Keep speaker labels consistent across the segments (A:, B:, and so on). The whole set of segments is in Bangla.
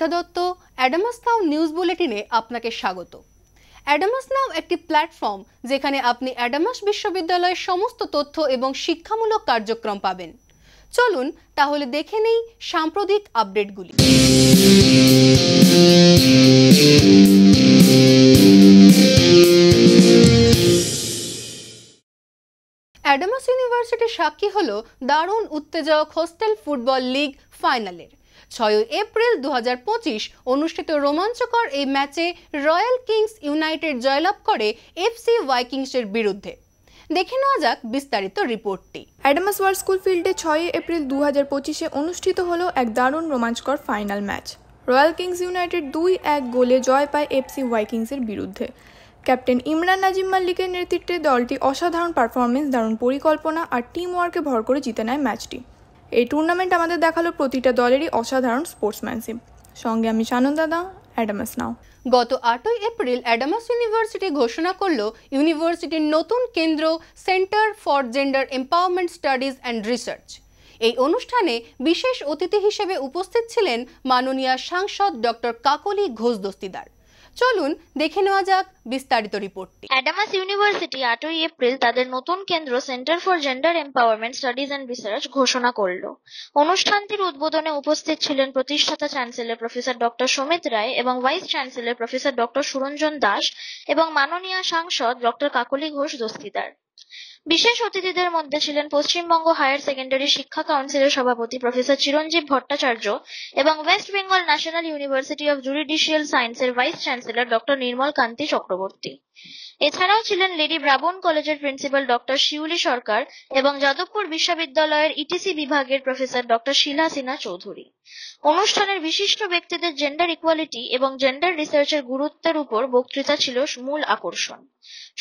A: স্নিগ্ধা দত্ত অ্যাডামাস নাও নিউজ বুলেটিনে আপনাকে স্বাগত। অ্যাডামাস নাও একটি প্ল্যাটফর্ম যেখানে আপনি অ্যাডামাস বিশ্ববিদ্যালয়ের সমস্ত তথ্য এবং শিক্ষামূলক কার্যক্রম পাবেন। চলুন তাহলে দেখে নেই সাম্প্রতিক আপডেটগুলি। অ্যাডামাস ইউনিভার্সিটির সাক্ষী হলো দারুণ উত্তেজক হোস্টেল ফুটবল লিগ ফাইনালের। 6 এপ্রিল 2025 অনুষ্ঠিত রোমাঞ্চকর এই ম্যাচে রয়্যাল কিংস ইউনাইটেড জয়লাভ করে এফসি ভাইকিংসের বিরুদ্ধে। দেখে নেওয়া যাক বিস্তারিত রিপোর্টটি।
B: অ্যাডামাস ওয়ার্ল্ড স্কুল ফিল্ডে 6 এপ্রিল 2025 অনুষ্ঠিত হলো এক দারুণ রোমাঞ্চকর final match. Royal Kings United 2-1 গোলে জয় পায় এফসি ভাইকিংসের বিরুদ্ধে। ক্যাপ্টেন ইমরান নাজিম মাল্লিকের নেতৃত্বে দলটি অসাধারণ পারফরমেন্স, দারুণ পরিকল্পনা আর টিম ওয়ার্কে ভর করে জিতে নেয় ম্যাচটি। এই টুর্নামেন্ট আমাদের দেখালো প্রতিটা দলেরই অসাধারণ স্পোর্টসম্যানশিপ। সঙ্গে আমি সানন্দাদা, অ্যাডামাস নাও।
A: গত 8 এপ্রিল অ্যাডামাস ইউনিভার্সিটি ঘোষণা করল ইউনিভার্সিটির নতুন কেন্দ্র centre for gender empowerment studies and research. এই অনুষ্ঠানে বিশেষ অতিথি হিসেবে উপস্থিত ছিলেন মাননীয় সাংসদ ডক্টর কাকলি ঘোষ দস্তিদার। চলুন দেখে নেওয়া যাক বিস্তারিত রিপোর্টটি।
C: অ্যাডামাস ইউনিভার্সিটি 8 এপ্রিল তাদের নতুন কেন্দ্র centre for gender empowerment studies and research ঘোষণা করল। অনুষ্ঠানটির উদ্বোধনে উপস্থিত ছিলেন প্রতিষ্ঠাতা চ্যান্সেলর প্রফেসর ডক্টর সমিত রায় এবং vice chancellor professor doctor Suranjan Das এবং মাননীয় সাংসদ ডক্টর কাকলি ঘোষ দস্তিদার। বিশেষ অতিথিদের মধ্যে ছিলেন পশ্চিমবঙ্গ হায়ার সেকেন্ডারি শিক্ষা কাউন্সিলের সভাপতি প্রফেসর চিরঞ্জীব ভট্টাচার্য এবং West Bengal national university of judicial সায়েন্সের ভাইস চ্যান্সেলর ডক্টর নির্মল কান্তি চক্রবর্তী। এছাড়াও ছিলেন লেডি ব্রাবোন কলেজের প্রিন্সিপাল ডক্টর শিউলি সরকার এবং যাদবপুর বিশ্ববিদ্যালয়ের ইটিসি বিভাগের প্রফেসর ডক্টর শিলা সিনহা চৌধুরী। অনুষ্ঠানের বিশিষ্ট ব্যক্তিদের জেন্ডার ইকুয়ালিটি এবং জেন্ডার রিসার্চের গুরুত্বের উপর বক্তৃতা ছিল মূল আকর্ষণ।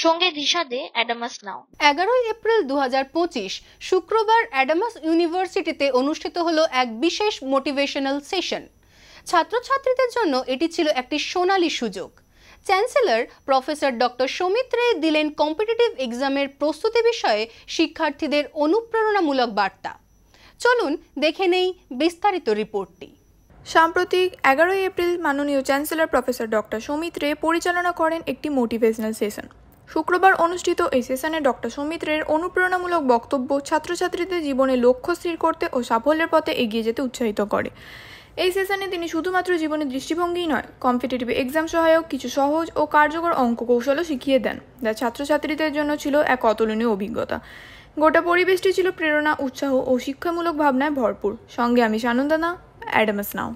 C: সঙ্গে দিশা দে অ্যাডামাস নাও।
A: 11 এপ্রিল 2025 শুক্রবার অ্যাডামাস ইউনিভার্সিটিতে অনুষ্ঠিত হলো এক বিশেষ মোটিভেশনাল সেশন। ছাত্রছাত্রীদের জন্য এটি ছিল একটি সোনালী সুযোগ। চ্যান্সেলর প্রফেসর ডক্টর সমিত রায় দিলেন কম্পিটিটিভ এক্সামের প্রস্তুতি বিষয়ে শিক্ষার্থীদের অনুপ্রেরণামূলক বার্তা। চলুন দেখে নেই বিস্তারিত রিপোর্টটি।
B: সাম্প্রতিক 11 এপ্রিল মাননীয় চ্যান্সেলর প্রফেসর ডক্টর সমিত রে পরিচালনা করেন একটি মোটিভেশনাল সেশন। শুক্রবার অনুষ্ঠিত এই সেশনে ডক্টর সমিত রের অনুপ্রেরণামূলক বক্তব্য ছাত্রছাত্রীদের জীবনে লক্ষ্য স্থির করতে ও সাফল্যের পথে এগিয়ে যেতে উৎসাহিত করে। এই সেশনে তিনি শুধুমাত্র জীবনের দৃষ্টিভঙ্গিই নয়, কম্পিটিটিভ এক্সাম সহায়ক কিছু সহজ ও কার্যকর অঙ্ক কৌশলও শিখিয়ে দেন, যা ছাত্রছাত্রীদের জন্য ছিল এক অতুলনীয় অভিজ্ঞতা। গোটা পরিবেশটি ছিল প্রেরণা, উৎসাহ ও শিক্ষামূলক ভাবনায় ভরপুর। সঙ্গে আমি সানন্দানা, অ্যাডামাস নাও।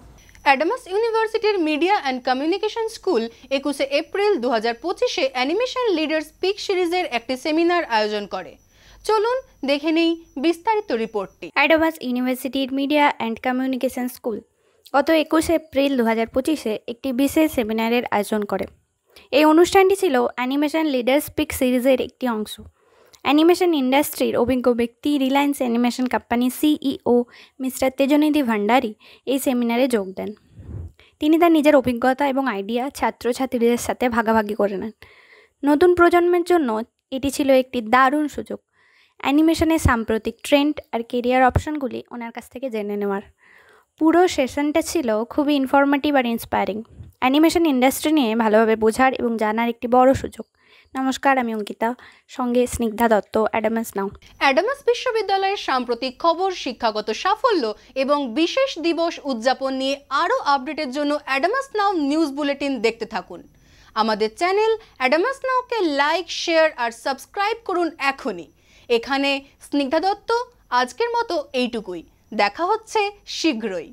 A: অ্যাডামাস ইউনিভার্সিটির media and communication school 21 April 2025 animation leader speak সিরিজের একটি সেমিনার আয়োজন করে। চলুন দেখে নেই বিস্তারিত রিপোর্টটি।
D: অ্যাডামাস ইউনিভার্সিটির মিডিয়া অ্যান্ড কমিউনিকেশন স্কুল গত 21 এপ্রিল 2025 একটি বিশেষ সেমিনারের আয়োজন করে। এই অনুষ্ঠানটি ছিল অ্যানিমেশন লিডার স্পিক সিরিজের একটি অংশ। অ্যানিমেশন ইন্ডাস্ট্রির অভিজ্ঞ ব্যক্তি Reliance animation company CEO mister Tejnidhi Bhandari এই সেমিনারে যোগ দেন। তিনি তার নিজের অভিজ্ঞতা এবং আইডিয়া ছাত্রছাত্রীদের সাথে ভাগাভাগি করে নেন। নতুন প্রজন্মের জন্য এটি ছিল একটি দারুণ সুযোগ অ্যানিমেশনের সাম্প্রতিক ট্রেন্ড আর কেরিয়ার অপশনগুলি ওনার কাছ থেকে জেনে নেওয়ার। পুরো সেশনটা ছিল খুবই ইনফরমেটিভ আর ইন্সপায়ারিং। অ্যানিমেশন ইন্ডাস্ট্রি নিয়ে ভালোভাবে বোঝার এবং জানার একটি বড় সুযোগ। নমস্কার, আমি অঙ্কিতা, সঙ্গে স্নিগ্ধা দত্ত, অ্যাডামাস নাও।
A: অ্যাডামাস বিশ্ববিদ্যালয়ের সাম্প্রতিক খবর, শিক্ষাগত সাফল্য এবং বিশেষ দিবস উদযাপন নিয়ে আরও আপডেটের জন্য অ্যাডামাস নাও নিউজ বুলেটিন দেখতে থাকুন। আমাদের চ্যানেল অ্যাডামাস নাওকে লাইক, শেয়ার আর সাবস্ক্রাইব করুন এখনই। এখানে স্নিগ্ধা দত্ত, আজকের মতো এইটুকুই। দেখা হচ্ছে শীঘ্রই।